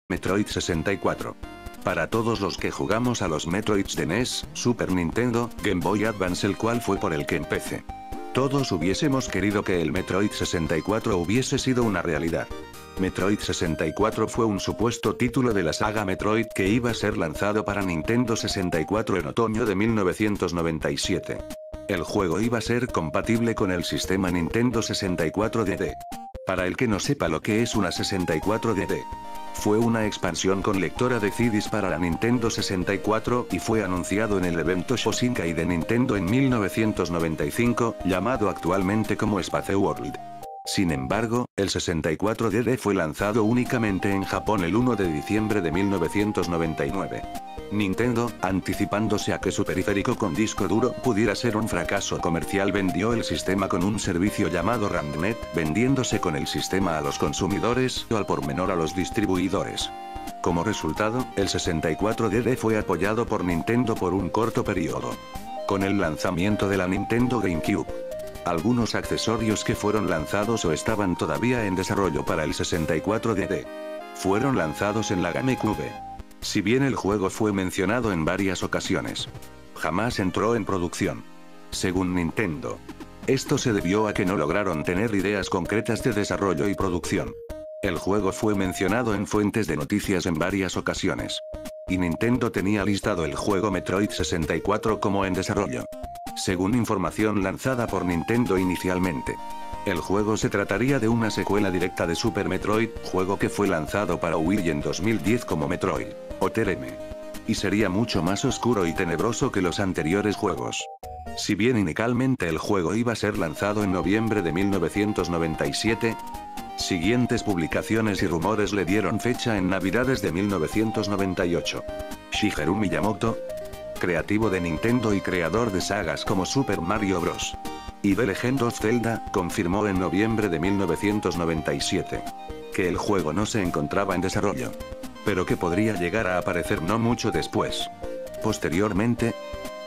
Metroid 64. Para todos los que jugamos a los Metroids de NES, Super Nintendo, Game Boy Advance, el cual fue por el que empecé. Todos hubiésemos querido que el Metroid 64 hubiese sido una realidad. Metroid 64 fue un supuesto título de la saga Metroid que iba a ser lanzado para Nintendo 64 en otoño de 1997. El juego iba a ser compatible con el sistema Nintendo 64 DD. Para el que no sepa lo que es una 64 DD. Fue una expansión con lectora de CDs para la Nintendo 64 y fue anunciado en el evento Shoshinkai de Nintendo en 1995, llamado actualmente como Space World. Sin embargo, el 64DD fue lanzado únicamente en Japón el 1 de diciembre de 1999. Nintendo, anticipándose a que su periférico con disco duro pudiera ser un fracaso comercial, vendió el sistema con un servicio llamado RAMNet, vendiéndose con el sistema a los consumidores o al por menor a los distribuidores. Como resultado, el 64DD fue apoyado por Nintendo por un corto periodo. Con el lanzamiento de la Nintendo GameCube, algunos accesorios que fueron lanzados o estaban todavía en desarrollo para el 64DD fueron lanzados en la GameCube. Si bien el juego fue mencionado en varias ocasiones, jamás entró en producción. Según Nintendo, esto se debió a que no lograron tener ideas concretas de desarrollo y producción. El juego fue mencionado en fuentes de noticias en varias ocasiones. Y Nintendo tenía listado el juego Metroid 64 como en desarrollo. Según información lanzada por Nintendo inicialmente, el juego se trataría de una secuela directa de Super Metroid, juego que fue lanzado para Wii en 2010 como Metroid Other M. Y sería mucho más oscuro y tenebroso que los anteriores juegos. Si bien inicialmente el juego iba a ser lanzado en noviembre de 1997, siguientes publicaciones y rumores le dieron fecha en Navidades de 1998. Shigeru Miyamoto, creativo de Nintendo y creador de sagas como Super Mario Bros. Y The Legend of Zelda, confirmó en noviembre de 1997 que el juego no se encontraba en desarrollo, pero que podría llegar a aparecer no mucho después. Posteriormente,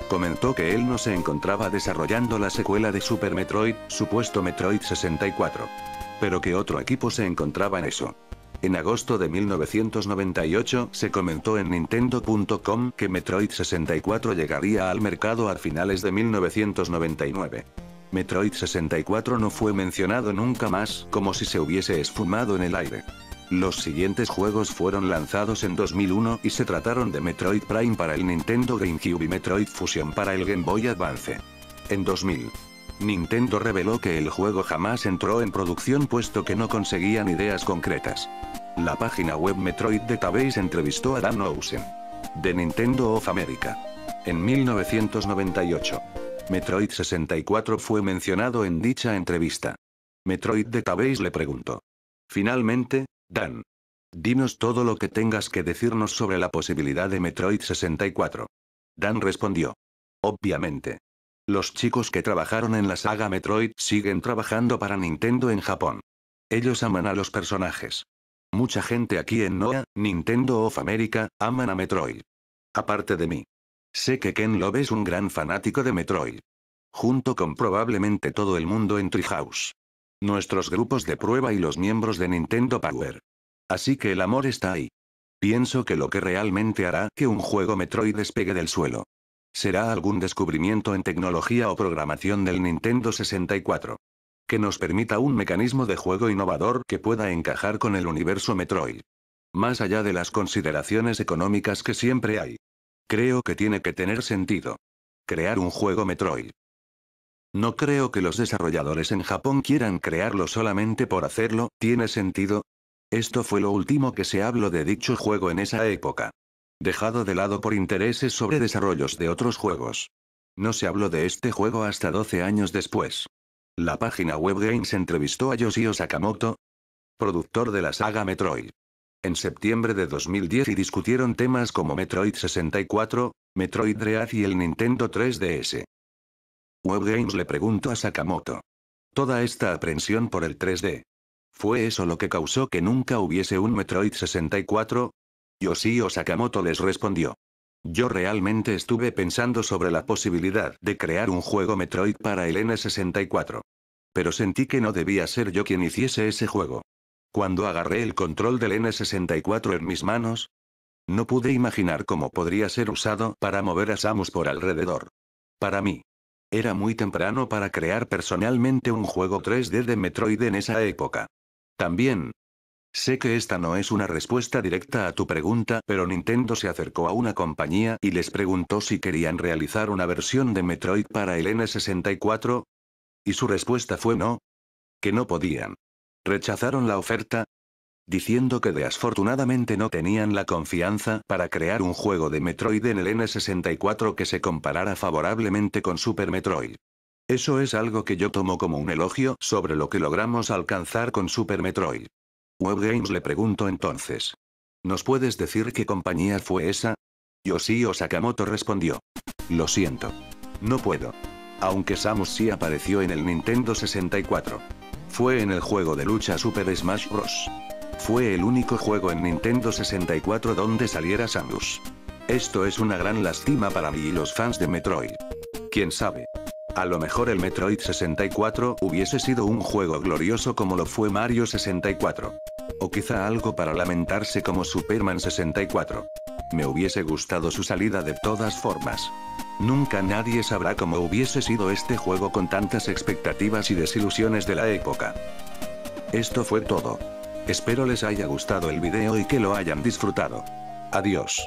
comentó que él no se encontraba desarrollando la secuela de Super Metroid, supuesto Metroid 64, pero que otro equipo se encontraba en eso. En agosto de 1998 se comentó en Nintendo.com que Metroid 64 llegaría al mercado a finales de 1999. Metroid 64 no fue mencionado nunca más, como si se hubiese esfumado en el aire. Los siguientes juegos fueron lanzados en 2001 y se trataron de Metroid Prime para el Nintendo GameCube y Metroid Fusion para el Game Boy Advance. En 2000, Nintendo reveló que el juego jamás entró en producción puesto que no conseguían ideas concretas. La página web Metroid Database entrevistó a Dan Owsen, de Nintendo of America, en 1998. Metroid 64 fue mencionado en dicha entrevista. Metroid Database le preguntó: finalmente, Dan, dinos todo lo que tengas que decirnos sobre la posibilidad de Metroid 64. Dan respondió: obviamente. Los chicos que trabajaron en la saga Metroid siguen trabajando para Nintendo en Japón. Ellos aman a los personajes. Mucha gente aquí en NOAA, Nintendo of America, aman a Metroid. Aparte de mí. Sé que Ken Love es un gran fanático de Metroid. Junto con probablemente todo el mundo en Treehouse. Nuestros grupos de prueba y los miembros de Nintendo Power. Así que el amor está ahí. Pienso que lo que realmente hará que un juego Metroid despegue del suelo será algún descubrimiento en tecnología o programación del Nintendo 64. Que nos permita un mecanismo de juego innovador que pueda encajar con el universo Metroid. Más allá de las consideraciones económicas que siempre hay. Creo que tiene que tener sentido crear un juego Metroid. No creo que los desarrolladores en Japón quieran crearlo solamente por hacerlo, ¿tiene sentido? Esto fue lo último que se habló de dicho juego en esa época. Dejado de lado por intereses sobre desarrollos de otros juegos. No se habló de este juego hasta 12 años después. La página web Games entrevistó a Yoshio Sakamoto, productor de la saga Metroid, en septiembre de 2010 y discutieron temas como Metroid 64, Metroid Dread y el Nintendo 3DS. WebGames le preguntó a Sakamoto: toda esta aprensión por el 3D. ¿Fue eso lo que causó que nunca hubiese un Metroid 64? Yoshio Sakamoto les respondió: yo realmente estuve pensando sobre la posibilidad de crear un juego Metroid para el N64. Pero sentí que no debía ser yo quien hiciese ese juego. Cuando agarré el control del N64 en mis manos, no pude imaginar cómo podría ser usado para mover a Samus por alrededor. Para mí, era muy temprano para crear personalmente un juego 3D de Metroid en esa época. También, sé que esta no es una respuesta directa a tu pregunta, pero Nintendo se acercó a una compañía y les preguntó si querían realizar una versión de Metroid para el N64, y su respuesta fue no, que no podían. Rechazaron la oferta, diciendo que desafortunadamente no tenían la confianza para crear un juego de Metroid en el N64 que se comparara favorablemente con Super Metroid. Eso es algo que yo tomo como un elogio sobre lo que logramos alcanzar con Super Metroid. WebGames le preguntó entonces. ¿Nos puedes decir qué compañía fue esa? Yoshio Sakamoto respondió. Lo siento. No puedo. Aunque Samus sí apareció en el Nintendo 64. Fue en el juego de lucha Super Smash Bros. Fue el único juego en Nintendo 64 donde saliera Samus. Esto es una gran lástima para mí y los fans de Metroid. ¿Quién sabe? A lo mejor el Metroid 64 hubiese sido un juego glorioso como lo fue Mario 64. O quizá algo para lamentarse como Superman 64. Me hubiese gustado su salida de todas formas. Nunca nadie sabrá cómo hubiese sido este juego con tantas expectativas y desilusiones de la época. Esto fue todo. Espero les haya gustado el video y que lo hayan disfrutado. Adiós.